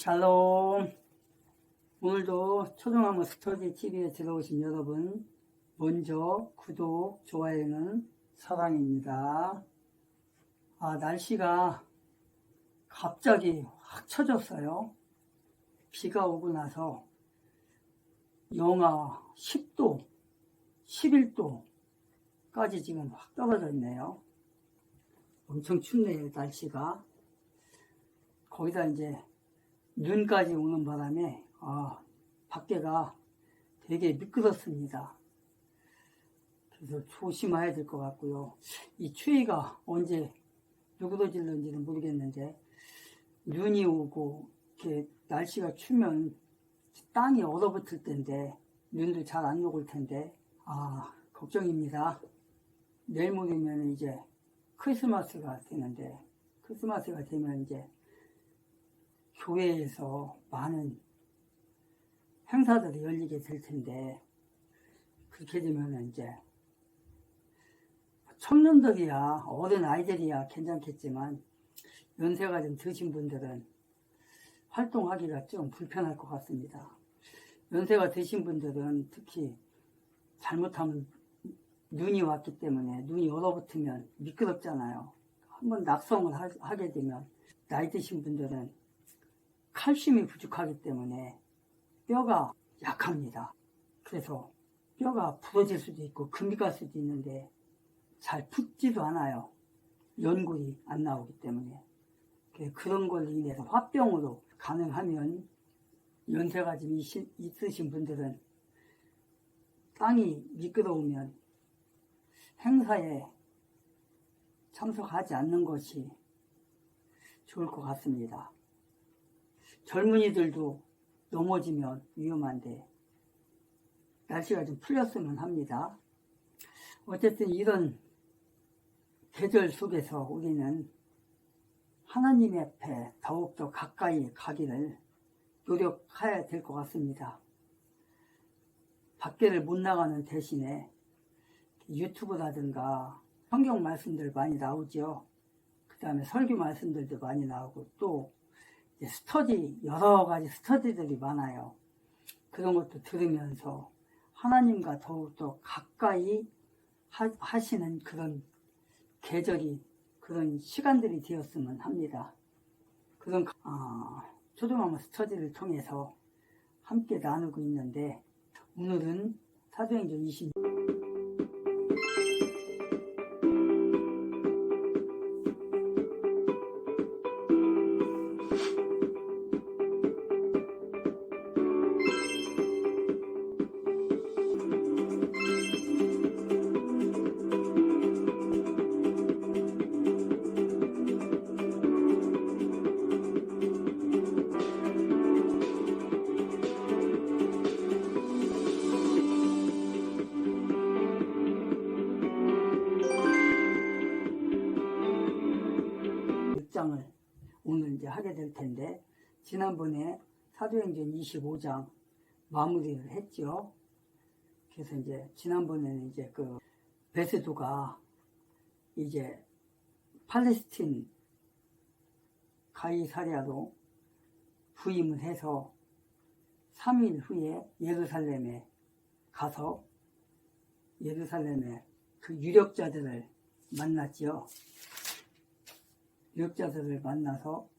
샬롬. 오늘도 초등학교 스터디 TV에 들어오신 여러분, 먼저 구독, 좋아요는 사랑입니다. 날씨가 갑자기 확 쳐졌어요. 비가 오고 나서 영하 10도, 11도까지 지금 확 떨어져 있네요. 엄청 춥네요, 날씨가. 거기다 이제 눈까지 오는 바람에 밖에가 되게 미끄럽습니다. 그래서 조심해야 될 것 같고요. 이 추위가 언제 누그러질는지는 모르겠는데, 눈이 오고 이렇게 날씨가 추면 땅이 얼어붙을 텐데, 눈도 잘 안 녹을 텐데, 걱정입니다. 내일 모레면 이제 크리스마스가 되는데, 크리스마스가 되면 이제 교회에서 많은 행사들이 열리게 될 텐데, 그렇게 되면 이제 청년들이야, 어른 아이들이야 괜찮겠지만 연세가 좀 드신 분들은 활동하기가 좀 불편할 것 같습니다. 연세가 드신 분들은 특히 잘못하면 눈이 왔기 때문에, 눈이 얼어붙으면 미끄럽잖아요. 한번 낙성을 하게 되면, 나이 드신 분들은 칼슘이 부족하기 때문에 뼈가 약합니다. 그래서 뼈가 부러질 수도 있고 금이 갈 수도 있는데 잘 붙지도 않아요. 연골이 안 나오기 때문에. 그런 걸로 인해서 화병으로 가능하면, 연세가 좀 있으신 분들은 땅이 미끄러우면 행사에 참석하지 않는 것이 좋을 것 같습니다. 젊은이들도 넘어지면 위험한데 날씨가 좀 풀렸으면 합니다. 어쨌든 이런 계절 속에서 우리는 하나님 앞에 더욱더 가까이 가기를 노력해야 될 것 같습니다. 밖에를 못 나가는 대신에 유튜브라든가 성경 말씀들 많이 나오죠. 그 다음에 설교 말씀들도 많이 나오고, 또 스터디, 여러 가지 스터디들이 많아요. 그런 것도 들으면서 하나님과 더욱더 가까이 하시는 그런 계절이, 그런 시간들이 되었으면 합니다. 그런 초등학교 스터디를 통해서 함께 나누고 있는데, 오늘은 사도행전 20 6장을 오늘 이제 하게 될 텐데, 지난번에 사도행전 25장 마무리를 했죠. 그래서 이제 지난번에는 이제 그 베스도가 이제 팔레스틴 가이사랴로 부임을 해서 3일 후에 예루살렘에 가서 예루살렘에 그 유력자들을 만났죠. 유력자들을 만나서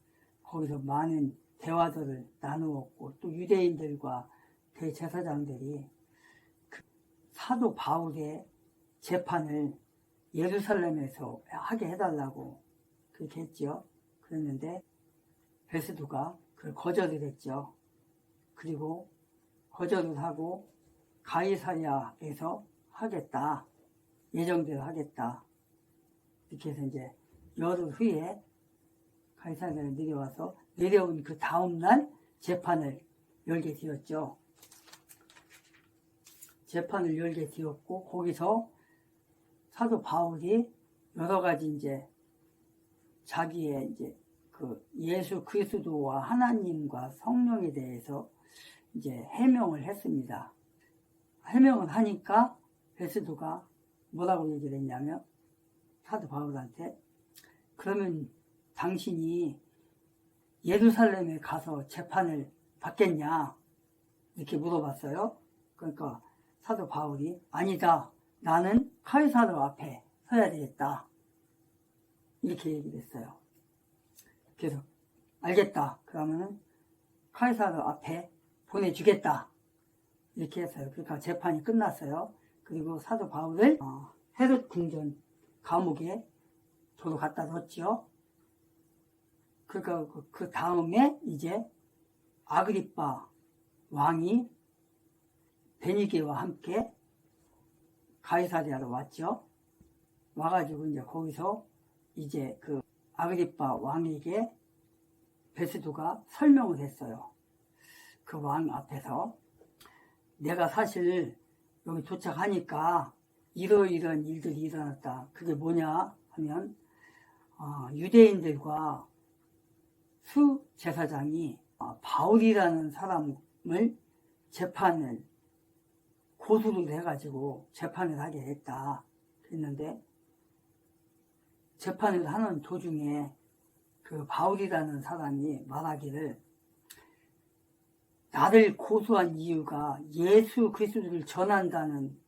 거기서 많은 대화들을 나누었고, 또 유대인들과 대제사장들이 그 사도 바울의 재판을 예루살렘에서 하게 해달라고 그렇게 했죠. 그랬는데 베스도가 그걸 거절을 했죠. 그리고 거절을 하고 가이사랴에서 하겠다, 예정대로 하겠다, 이렇게 해서 이제 열흘 후에 가이사랴에 내려와서, 내려온 그 다음날 재판을 열게 되었죠. 재판을 열게 되었고, 거기서 사도 바울이 여러 가지 이제 자기의 이제 그 예수 그리스도와 하나님과 성령에 대해서 이제 해명을 했습니다. 해명을 하니까 베스도가 뭐라고 얘기를 했냐면, 사도 바울한테, 그러면 당신이 예루살렘에 가서 재판을 받겠냐 이렇게 물어봤어요. 그러니까 사도 바울이 아니다. 나는 카이사르 앞에 서야 되겠다. 이렇게 얘기를 했어요. 그래서 알겠다. 그러면은 카이사르 앞에 보내주겠다. 이렇게 했어요. 그러니까 재판이 끝났어요. 그리고 사도 바울을 헤롯 궁전 감옥에 저도 갖다 뒀죠. 그러니까 그 다음에 이제 아그리빠 왕이 베니게와 함께 가이사랴로 왔죠. 와가지고 이제 거기서 이제 그 아그리빠 왕에게 베스도가 설명을 했어요. 그 왕 앞에서 내가 사실 여기 도착하니까 이러이러한 일들이 일어났다. 그게 뭐냐 하면 유대인들과 수 제사장이 바울이라는 사람을 재판을 고소를 해가지고 재판을 하게 했다. 그랬는데 재판을 하는 도중에 그 바울이라는 사람이 말하기를 나를 고소한 이유가 예수 그리스도를 전한다는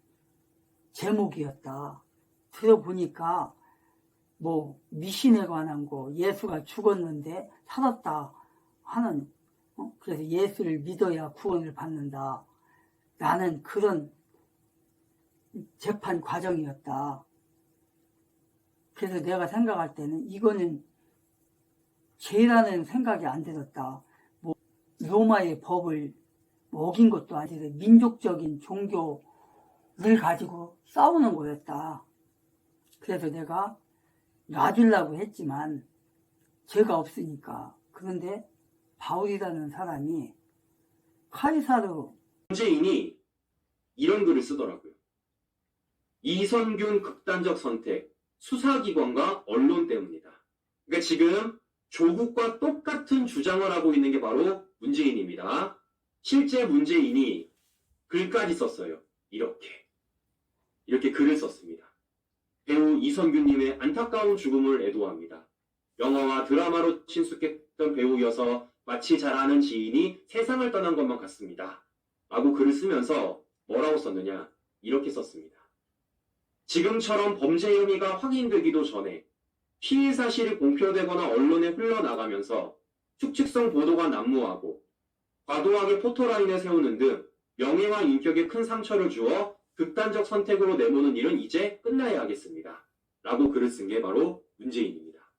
제목이었다. 들어보니까 뭐 미신에 관한 거 예수가 죽었는데 살았다 하는 그래서 예수를 믿어야 구원을 받는다. 나는 그런 재판 과정이었다. 그래서 내가 생각할 때는 이거는 죄라는 생각이 안 들었다. 뭐 로마의 법을 어긴 것도 아니고 민족적인 종교를 가지고 싸우는 거였다. 그래서 내가 놔주려고 했지만 죄가 없으니까. 그런데 바울이라는 사람이 카이사르 문재인이 이런 글을 쓰더라고요. 이선균 극단적 선택, 수사기관과 언론 때문이다. 그러니까 지금 조국과 똑같은 주장을 하고 있는 게 바로 문재인입니다. 실제 문재인이 글까지 썼어요. 이렇게 글을 썼습니다. 배우 이선균님의 안타까운 죽음을 애도합니다. 영화와 드라마로 친숙했던 배우여서 마치 잘 아는 지인이 세상을 떠난 것만 같습니다. 라고 글을 쓰면서 뭐라고 썼느냐? 이렇게 썼습니다. 지금처럼 범죄 혐의가 확인되기도 전에 피의 사실이 공표되거나 언론에 흘러나가면서 축축성 보도가 난무하고 과도하게 포토라인을 세우는 등 명예와 인격에 큰 상처를 주어 극단적 선택으로 내모는 일은 이제 끝나야 하겠습니다. 라고 글을 쓴 게 바로 문재인입니다.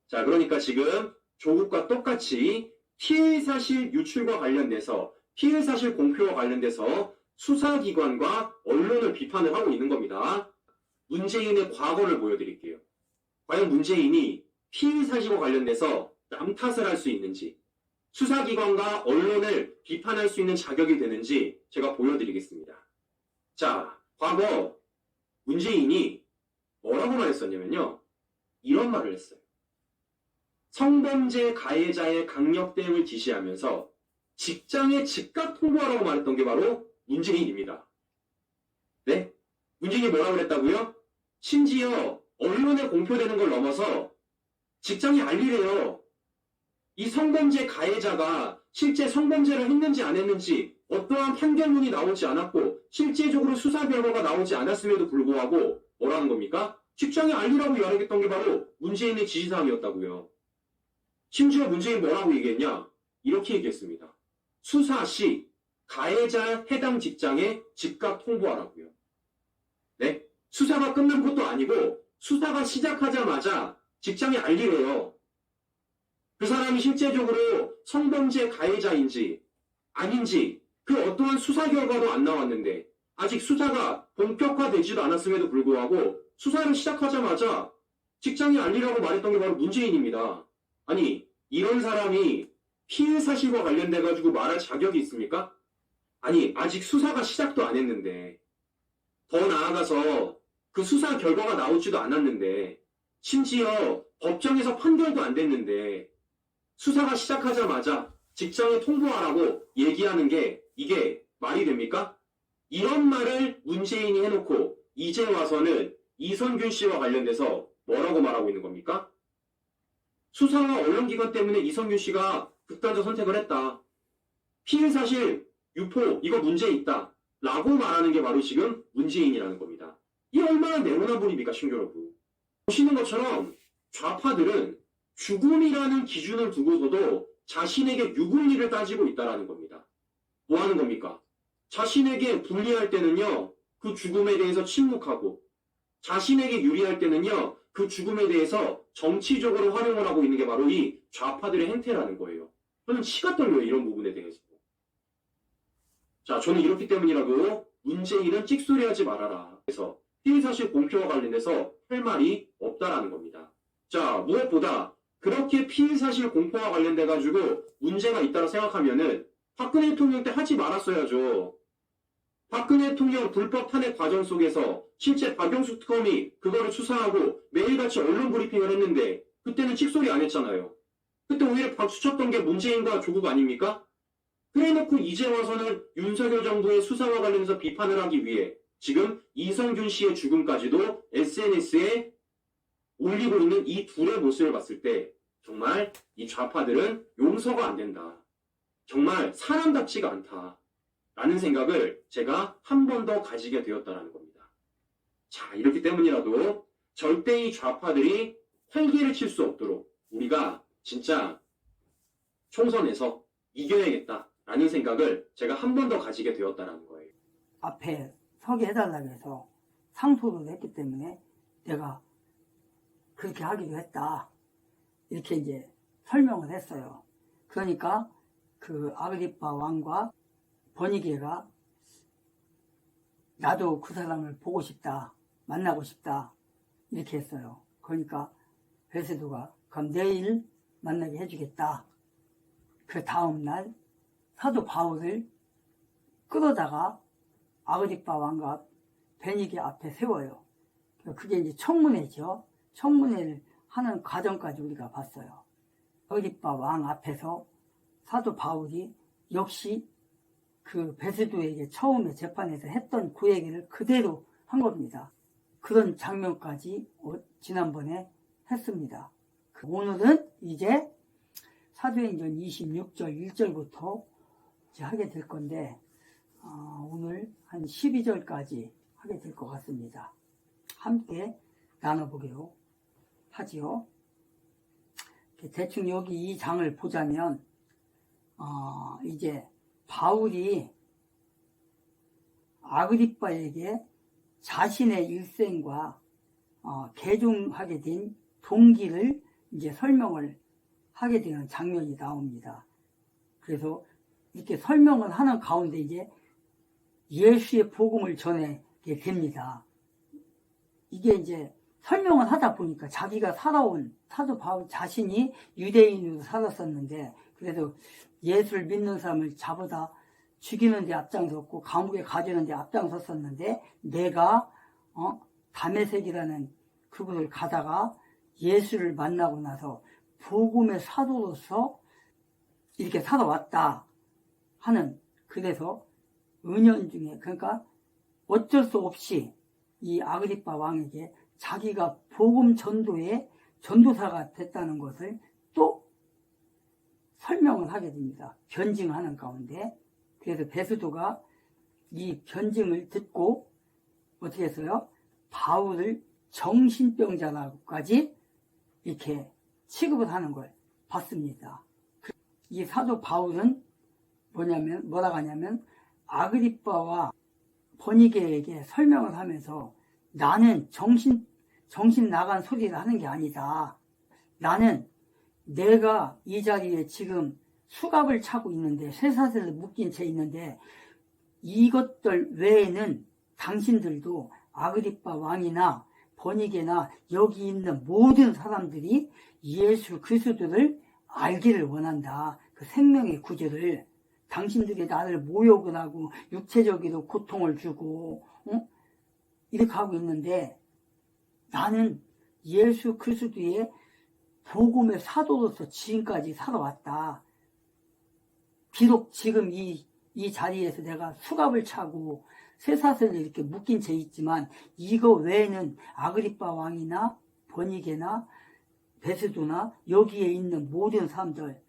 자, 그러니까 지금 조국과 똑같이 피해 사실 유출과 관련돼서 피해 사실 공표와 관련돼서 수사기관과 언론을 비판을 하고 있는 겁니다. 문재인의 과거를 보여드릴게요. 과연 문재인이 피해 사실과 관련돼서 남 탓을 할 수 있는지, 수사기관과 언론을 비판할 수 있는 자격이 되는지 제가 보여드리겠습니다. 자, 과거 문재인이 뭐라고 말했었냐면요. 이런 말을 했어요. 성범죄 가해자의 강력 대응을 지시하면서 직장에 즉각 통보하라고 말했던 게 바로 문재인입니다. 네? 문재인이 뭐라고 그랬다고요? 심지어 언론에 공표되는 걸 넘어서 직장에 알리래요. 이 성범죄 가해자가 실제 성범죄를 했는지 안 했는지 어떠한 판결문이 나오지 않았고 실제적으로 수사 결과가 나오지 않았음에도 불구하고 뭐라는 겁니까? 직장에 알리라고 이야기했던 게 바로 문재인의 지시사항이었다고요. 심지어 문재인이 뭐라고 얘기했냐? 이렇게 얘기했습니다. 수사 시 가해자 해당 직장에 즉각 통보하라고요. 네? 수사가 끝난 것도 아니고 수사가 시작하자마자 직장에 알리래요. 그 사람이 실제적으로 성범죄 가해자인지 아닌지 그 어떠한 수사 결과도 안 나왔는데 아직 수사가 본격화되지도 않았음에도 불구하고 수사를 시작하자마자 직장에 알리라고 말했던 게 바로 문재인입니다. 아니, 이런 사람이 피해 사실과 관련돼가지고 말할 자격이 있습니까? 아니, 아직 수사가 시작도 안 했는데 더 나아가서 그 수사 결과가 나오지도 않았는데 심지어 법정에서 판결도 안 됐는데 수사가 시작하자마자 직장에 통보하라고 얘기하는 게 이게 말이 됩니까? 이런 말을 문재인이 해놓고 이제 와서는 이선균 씨와 관련돼서 뭐라고 말하고 있는 겁니까? 수사와 언론기관 때문에 이성균 씨가 극단적 선택을 했다. 피해 사실, 유포, 이거 문제 있다. 라고 말하는 게 바로 지금 문재인이라는 겁니다. 이 얼마나 내로남불입니까, 신규 여러분. 보시는 것처럼 좌파들은 죽음이라는 기준을 두고서도 자신에게 유불리를 따지고 있다는 겁니다. 뭐 하는 겁니까? 자신에게 불리할 때는요, 그 죽음에 대해서 침묵하고, 자신에게 유리할 때는요, 그 죽음에 대해서 정치적으로 활용을 하고 있는 게 바로 이 좌파들의 행태라는 거예요. 저는 치가 떨려요, 이런 부분에 대해서. 자, 저는 이렇기 때문이라도 문재인은 찍소리하지 말아라. 그래서 피의사실 공표와 관련해서 할 말이 없다라는 겁니다. 자, 무엇보다 그렇게 피의사실 공표와 관련돼가지고 문제가 있다고 생각하면은 박근혜 대통령 때 하지 말았어야죠. 박근혜 대통령 불법 탄핵 과정 속에서 실제 박영수 특검이 그거를 수사하고 매일같이 언론 브리핑을 했는데 그때는 찍소리 안 했잖아요. 그때 오히려 박수 쳤던 게 문재인과 조국 아닙니까? 그래놓고 이제 와서는 윤석열 정부의 수사와 관련해서 비판을 하기 위해 지금 이성균 씨의 죽음까지도 SNS에 올리고 있는 이 둘의 모습을 봤을 때 정말 이 좌파들은 용서가 안 된다. 정말 사람답지가 않다. 라는 생각을 제가 한 번 더 가지게 되었다는 겁니다. 자, 이렇기 때문이라도 절대 이 좌파들이 활기를 칠 수 없도록 우리가 진짜 총선에서 이겨야겠다. 라는 생각을 제가 한 번 더 가지게 되었다는 거예요. 앞에 서게 해달라고 해서 상소를 했기 때문에 내가 그렇게 하기로 했다. 이렇게 이제 설명을 했어요. 그러니까 그 아그리파 왕과 버니게가 나도 그 사람을 보고 싶다. 만나고 싶다. 이렇게 했어요. 그러니까 베세도가 그럼 내일 만나게 해주겠다. 그 다음날 사도 바울을 끌어다가 아그리파 왕과 베니게 앞에 세워요. 그게 이제 청문회죠. 청문회를 하는 과정까지 우리가 봤어요. 아그리파 왕 앞에서 사도 바울이 역시 그 베스도에게 처음에 재판에서 했던 그 얘기를 그대로 한 겁니다. 그런 장면까지 지난번에 했습니다. 오늘은 이제 사도행전 26절 1절부터 이제 하게 될 건데 오늘 한 12절까지 하게 될 것 같습니다. 함께 나눠보기로 하지요. 대충 여기 이 장을 보자면 이제 바울이 아그리빠에게 자신의 일생과 개종하게 된 동기를 이제 설명을 하게 되는 장면이 나옵니다. 그래서 이렇게 설명을 하는 가운데 이제 예수의 복음을 전하게 됩니다. 이게 이제 설명을 하다 보니까 자기가 살아온 사도 바울 자신이 유대인으로 살았었는데 그래도 예수를 믿는 사람을 잡아다 죽이는 데 앞장섰고 감옥에 가두는 데 앞장섰었는데 내가 다메섹이라는 그곳을 가다가 예수를 만나고 나서 복음의 사도로서 이렇게 살아왔다 하는, 그래서 은연중에, 그러니까 어쩔 수 없이 이 아그리빠 왕에게 자기가 복음 전도의 전도사가 됐다는 것을 또 설명을 하게 됩니다. 변증하는 가운데. 그래서 베스도가 이 변증을 듣고 어떻게 했어요? 바울을 정신병자라고까지 이렇게 취급을 하는 걸 봤습니다. 이 사도 바울은 뭐라고 하냐면 아그리빠와 버니게에게 설명을 하면서 나는 정신 나간 소리를 하는 게 아니다. 나는 내가 이 자리에 지금 수갑을 차고 있는데, 쇠사슬을 묶인 채 있는데, 이것들 외에는 당신들도 아그리빠 왕이나 버니게나 여기 있는 모든 사람들이 예수 그리스도를 알기를 원한다. 그 생명의 구주를. 당신들이 나를 모욕을 하고 육체적으로 고통을 주고 이렇게 하고 있는데 나는 예수 그리스도의 복음의 사도로서 지금까지 살아왔다. 비록 지금 이 자리에서 내가 수갑을 차고 쇠사슬을 이렇게 묶인 채 있지만 이거 외에는 아그리빠 왕이나 버니게나 베스도나 여기에 있는 모든 사람들,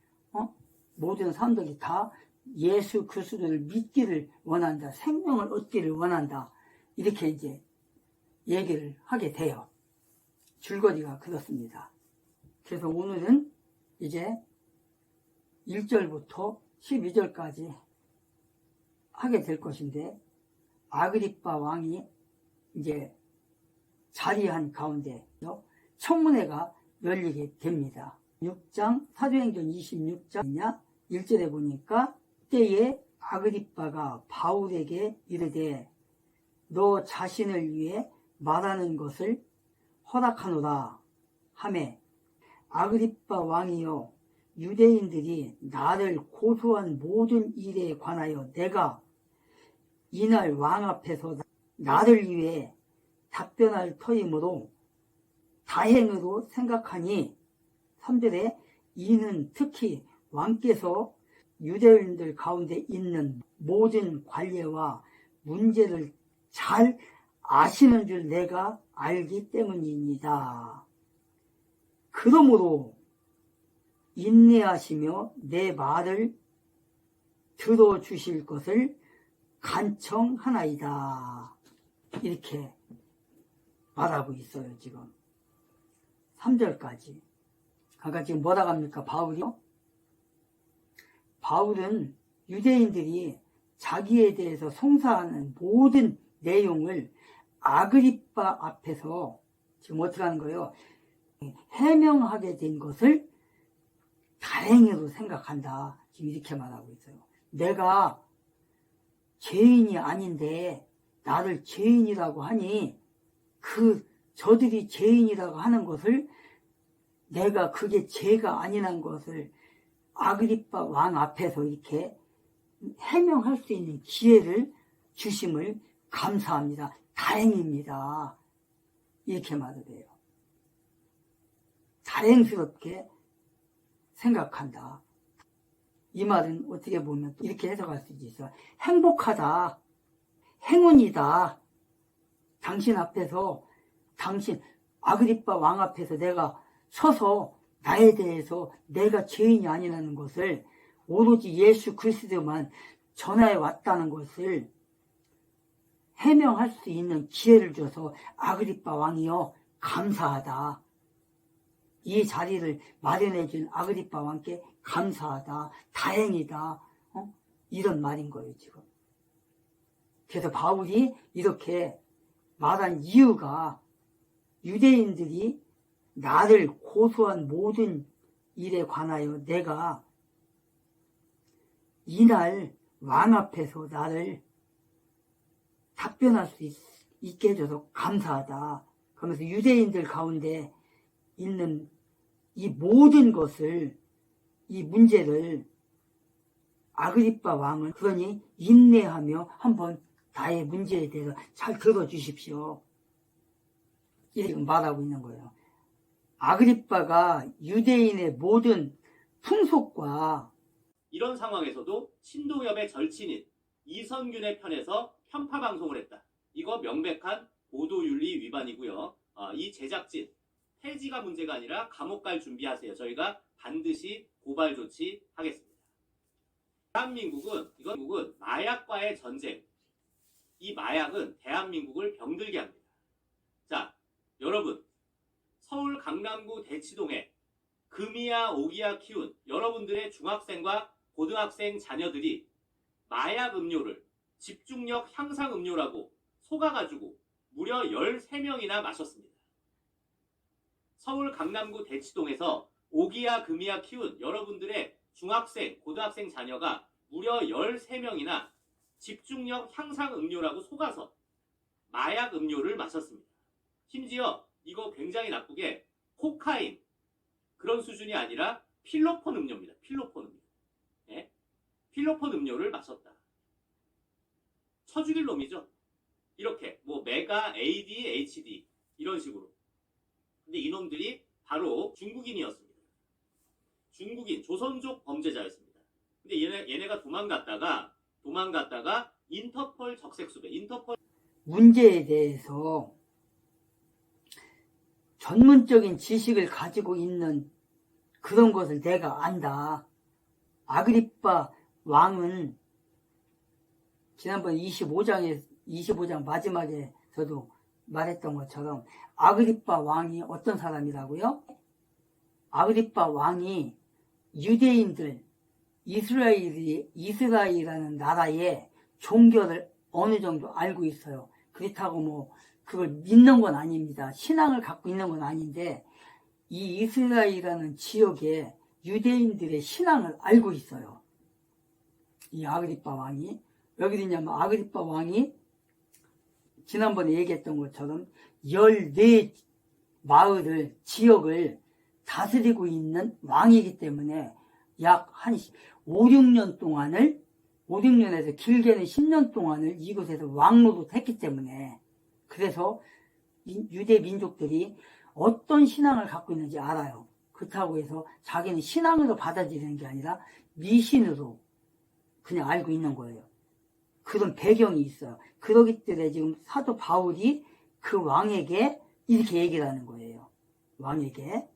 모든 사람들이 다 예수 그리스도를 믿기를 원한다. 생명을 얻기를 원한다. 이렇게 이제 얘기를 하게 돼요. 줄거리가 그렇습니다. 그래서 오늘은 이제 1절부터 12절까지 하게 될 것인데, 아그리빠 왕이 이제 자리한 가운데 청문회가 열리게 됩니다. 6장 사도행전 26장 1절에 보니까, 때에 아그리빠가 바울에게 이르되 너 자신을 위해 말하는 것을 허락하노라 하매, 아그리빠 왕이여, 유대인들이 나를 고소한 모든 일에 관하여 내가 이날 왕 앞에서 나를 위해 답변할 터이므로 다행으로 생각하니, 3절에 이는 특히 왕께서 유대인들 가운데 있는 모든 관례와 문제를 잘 아시는 줄 내가 알기 때문입니다. 그러므로 인내하시며 내 말을 들어주실 것을 간청하나이다. 이렇게 말하고 있어요. 지금 3절까지. 그러니까 지금 뭐라고 합니까? 바울이요? 바울은 유대인들이 자기에 대해서 송사하는 모든 내용을 아그리빠 앞에서 지금 어떻게 하는 거예요? 해명하게 된 것을 다행으로 생각한다. 지금 이렇게 말하고 있어요. 내가 죄인이 아닌데 나를 죄인이라고 하니, 저들이 죄인이라고 하는 것을, 내가 그게 죄가 아니란 것을 아그리빠 왕 앞에서 이렇게 해명할 수 있는 기회를 주심을 감사합니다. 다행입니다. 이렇게 말을 해요. 다행스럽게 생각한다. 이 말은 어떻게 보면 이렇게 해석할 수 있어요. 행복하다. 행운이다. 당신 앞에서, 아그리빠 왕 앞에서 내가 서서 나에 대해서 내가 죄인이 아니라는 것을, 오로지 예수 그리스도만 전하해 왔다는 것을 해명할 수 있는 기회를 줘서 아그리빠 왕이여 감사하다. 이 자리를 마련해 준 아그리빠 왕께 감사하다. 다행이다. 이런 말인 거예요, 지금. 그래서 바울이 이렇게 말한 이유가, 유대인들이 나를 고소한 모든 일에 관하여 내가 이날 왕 앞에서 나를 답변할 수 있게 해줘서 감사하다. 그러면서 유대인들 가운데 있는 이 모든 것을, 이 문제를 아그리빠 왕은 그러니 인내하며 한번 나의 문제에 대해서 잘 들어주십시오. 이렇게 말하고 있는 거예요. 아그리빠가 유대인의 모든 풍속과, 이런 상황에서도 신도엽의 절친인 이선균의 편에서 편파 방송을 했다. 이거 명백한 보도윤리 위반이고요. 이 제작진 폐지가 문제가 아니라 감옥 갈 준비하세요. 저희가 반드시 고발 조치하겠습니다. 대한민국은 마약과의 전쟁. 이 마약은 대한민국을 병들게 합니다. 자, 여러분, 서울 강남구 대치동에 금이야 오기야 키운 여러분들의 중학생과 고등학생 자녀들이 마약 음료를 집중력 향상 음료라고 속아가지고 무려 13명이나 마셨습니다. 서울 강남구 대치동에서 오기야 금이야 키운 여러분들의 중학생, 고등학생 자녀가 무려 13명이나 집중력 향상 음료라고 속아서 마약 음료를 마셨습니다. 심지어 이거 굉장히 나쁘게 코카인 그런 수준이 아니라 필로폰 음료입니다. 필로폰 음료. 예? 필로폰 음료를 마셨다. 쳐죽일 놈이죠. 이렇게 뭐 메가, ADHD 이런 식으로. 근데 이놈들이 바로 중국인이었습니다. 중국인, 조선족 범죄자였습니다. 근데 얘네가 도망갔다가 인터폴 적색수배, 인터폴 문제에 대해서 전문적인 지식을 가지고 있는 그런 것을 내가 안다. 아그리빠 왕은 지난번 25장 마지막에서도 말했던 것처럼 아그리빠 왕이 어떤 사람이라고요? 아그리빠 왕이 유대인들, 이스라엘이라는 나라의 종교를 어느 정도 알고 있어요. 그렇다고 뭐 그걸 믿는 건 아닙니다. 신앙을 갖고 있는 건 아닌데 이 이스라엘이라는 지역에 유대인들의 신앙을 알고 있어요. 이 아그리빠 왕이. 왜 그러냐면 아그리빠 왕이 지난번에 얘기했던 것처럼 14마을을, 지역을 다스리고 있는 왕이기 때문에 약 한 5, 6년 동안을, 5, 6년에서 길게는 10년 동안을 이곳에서 왕노릇 했기 때문에, 그래서 유대 민족들이 어떤 신앙을 갖고 있는지 알아요. 그렇다고 해서 자기는 신앙으로 받아들이는 게 아니라 미신으로 그냥 알고 있는 거예요. 그런 배경이 있어요. 그러기 때문에 지금 사도 바울이 그 왕에게 이렇게 얘기를 하는 거예요. 왕에게.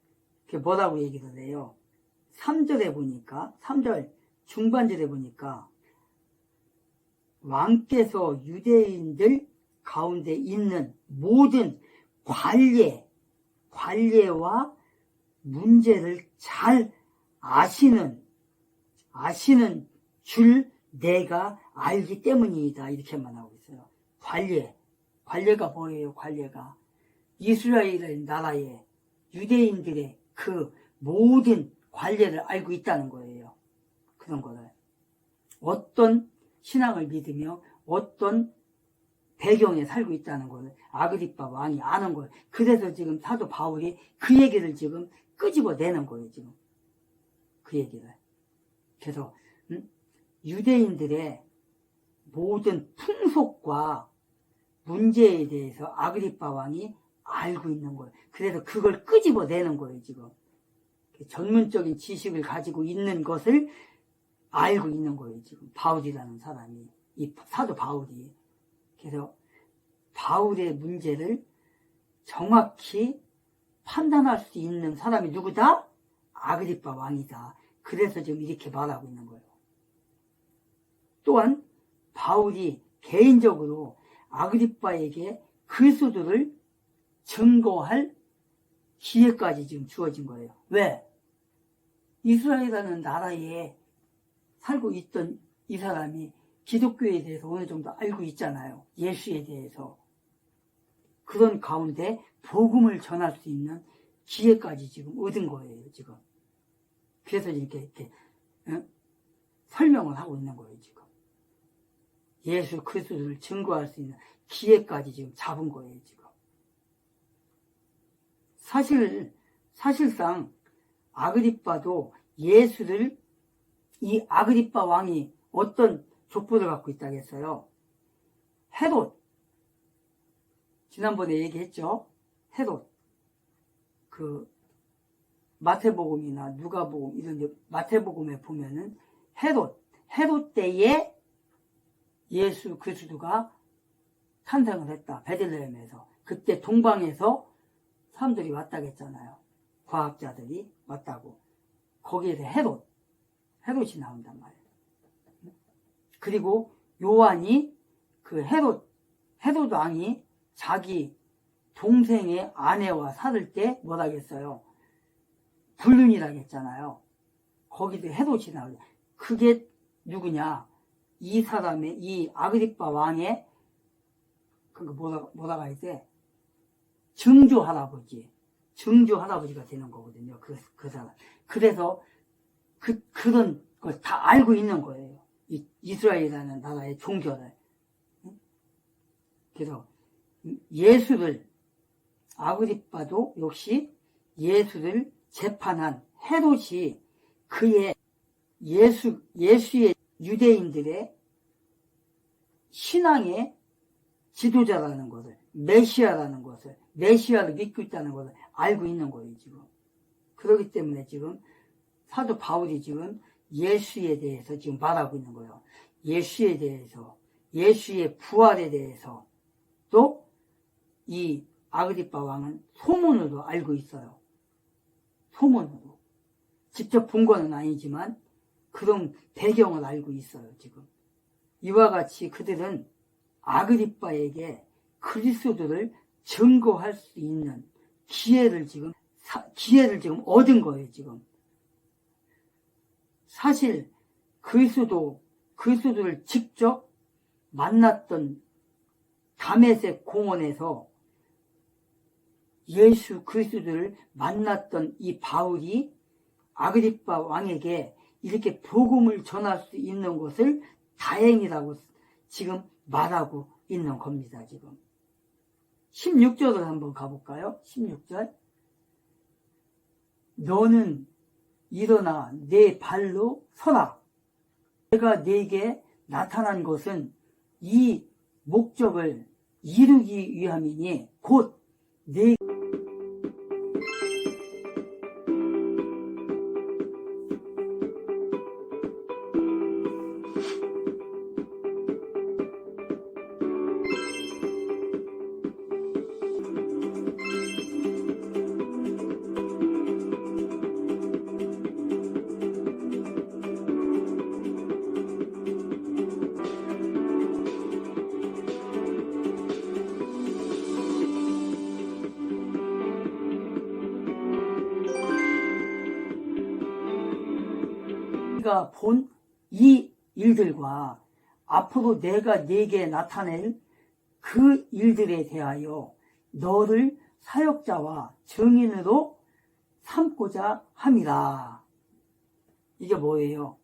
그게 뭐라고 얘기를 해요? 3절에 보니까, 3절 중반절에 보니까 왕께서 유대인들 가운데 있는 모든 관례와 문제를 잘 아시는 줄 내가 알기 때문이다. 이렇게만 하고 있어요. 관례가 뭐예요? 관례가 이스라엘 나라의 유대인들의 그 모든 관례를 알고 있다는 거예요. 그런 거를 어떤 신앙을 믿으며 어떤 배경에 살고 있다는 것을 아그리빠 왕이 아는 거예요. 그래서 지금 사도 바울이 그 얘기를 지금 끄집어내는 거예요. 지금 그 얘기를. 그래서 유대인들의 모든 풍속과 문제에 대해서 아그리빠 왕이 알고 있는 거예요. 그래서 그걸 끄집어내는 거예요. 지금 전문적인 지식을 가지고 있는 것을 알고 있는 거예요. 지금 바울이라는 사람이, 이 사도 바울이. 그래서 바울의 문제를 정확히 판단할 수 있는 사람이 누구다? 아그리빠 왕이다. 그래서 지금 이렇게 말하고 있는 거예요. 또한 바울이 개인적으로 아그리빠에게 그리스도를 증거할 기회까지 지금 주어진 거예요. 왜? 이스라엘이라는 나라에 살고 있던 이 사람이 기독교에 대해서 어느 정도 알고 있잖아요. 예수에 대해서. 그런 가운데 복음을 전할 수 있는 기회까지 지금 얻은 거예요. 지금. 그래서 이렇게 설명을 하고 있는 거예요. 지금. 예수 그리스도를 증거할 수 있는 기회까지 지금 잡은 거예요. 지금. 사실상 아그리빠도 예수를, 이 아그리빠 왕이 어떤 족보를 갖고 있다고 했어요? 헤롯. 지난번에 얘기했죠? 헤롯. 그 마태복음이나 누가복음 이런 데 마태복음에 보면은 헤롯 때에 예수 그리스도가 탄생을 했다. 베들레헴에서. 그때 동방에서 사람들이 왔다고 했잖아요. 과학자들이 왔다고. 거기에서 헤롯이 나온단 말이에요. 그리고 요한이 그 헤롯 왕이 자기 동생의 아내와 살을 때 뭐라고 했어요? 불륜이라고 했잖아요. 거기도 헤롯이 나오죠. 그게 누구냐? 이 사람의, 이 아그리빠 왕의 뭐라고 해야 돼? 증조 할아버지가 되는 거거든요. 그 사람. 그래서 그런 걸 다 알고 있는 거예요. 이스라엘이라는 나라의 종교를. 그래서 예수를, 아그리빠도 역시 예수를 재판한 헤롯이 그의 예수의 유대인들의 신앙의 지도자라는 것을, 메시아를 믿고 있다는 것을 알고 있는 거예요, 지금. 그렇기 때문에 지금 사도 바울이 지금 예수에 대해서 지금 말하고 있는 거예요. 예수에 대해서, 예수의 부활에 대해서, 또 이 아그리빠 왕은 소문으로 알고 있어요. 소문으로. 직접 본 건 아니지만 그런 배경을 알고 있어요, 지금. 이와 같이 그들은 아그리빠에게 그리스도를 증거할 수 있는 기회를 지금 얻은 거예요, 지금. 사실 그리스도를 직접 만났던 다메섹 공원에서 예수 그리스도를 만났던 이 바울이 아그리빠 왕에게 이렇게 복음을 전할 수 있는 것을 다행이라고 지금 말하고 있는 겁니다, 지금. 16절을 한번 가볼까요? 16절. 너는 일어나 내 발로 서라. 내가 네게 나타난 것은 이 목적을 이루기 위함이니 곧 네 우리가 본 이 일들과 앞으로 내가 네게 나타낼 그 일들에 대하여 너를 사역자와 증인으로 삼고자 함이라. 이게 뭐예요?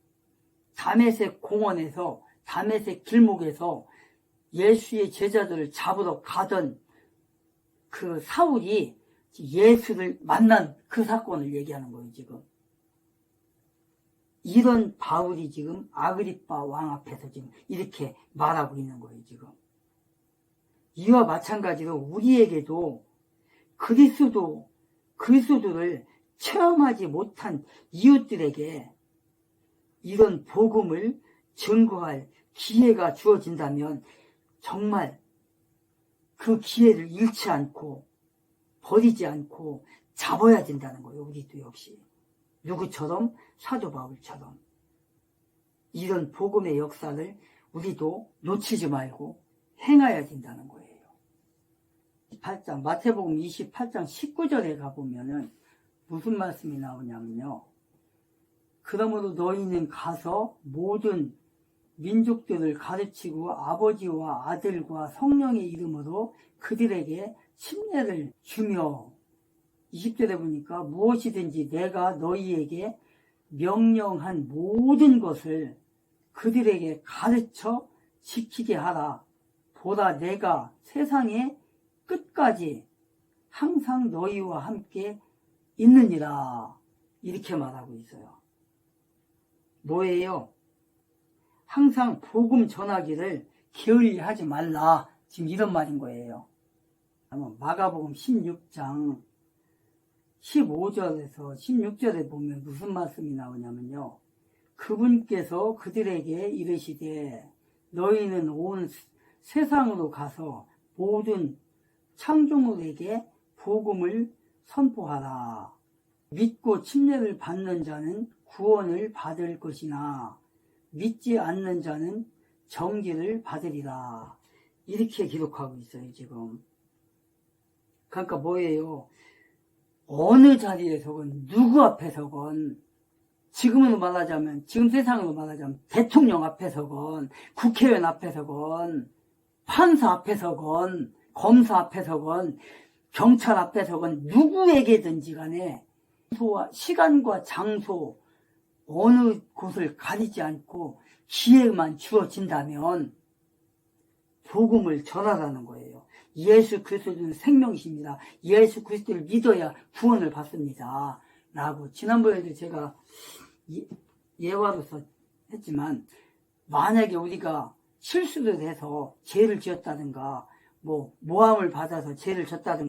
다메섹 공원에서, 다메섹 길목에서 예수의 제자들을 잡으러 가던 그 사울이 예수를 만난 그 사건을 얘기하는 거예요, 지금. 이런 바울이 지금 아그리빠 왕 앞에서 지금 이렇게 말하고 있는 거예요, 지금. 이와 마찬가지로 우리에게도 그리스도를 체험하지 못한 이웃들에게 이런 복음을 증거할 기회가 주어진다면 정말 그 기회를 잃지 않고 버리지 않고 잡아야 된다는 거예요, 우리도 역시. 누구처럼? 사도 바울처럼. 이런 복음의 역사를 우리도 놓치지 말고 행해야 된다는 거예요. 28장, 마태복음 28장 19절에 가보면은 무슨 말씀이 나오냐면요. 그러므로 너희는 가서 모든 민족들을 가르치고 아버지와 아들과 성령의 이름으로 그들에게 침례를 주며 20절에 보니까 무엇이든지 내가 너희에게 명령한 모든 것을 그들에게 가르쳐 지키게 하라. 보라 내가 세상의 끝까지 항상 너희와 함께 있느니라. 이렇게 말하고 있어요. 뭐예요? 항상 복음 전하기를 게을리하지 말라. 지금 이런 말인 거예요. 마가복음 16장 15절에서 16절에 보면 무슨 말씀이 나오냐면요. 그분께서 그들에게 이르시되 너희는 온 세상으로 가서 모든 창조물에게 복음을 선포하라. 믿고 침례를 받는 자는 구원을 받을 것이나 믿지 않는 자는 정죄를 받으리라. 이렇게 기록하고 있어요, 지금. 그러니까 뭐예요? 어느 자리에서건 누구 앞에서건 지금 세상으로 말하자면 대통령 앞에서건 국회의원 앞에서건 판사 앞에서건 검사 앞에서건 경찰 앞에서건 누구에게든지 간에 시간과 장소 어느 곳을 가리지 않고 기회만 주어진다면 복음을 전하라는 거예요. 예수 그리스도는 생명이십니다. 예수 그리스도를 믿어야 구원을 받습니다. 라고 지난번에도 제가 예화로서 했지만 만약에 우리가 실수를 해서 죄를 지었다든가 모함을 받아서 죄를 졌다든가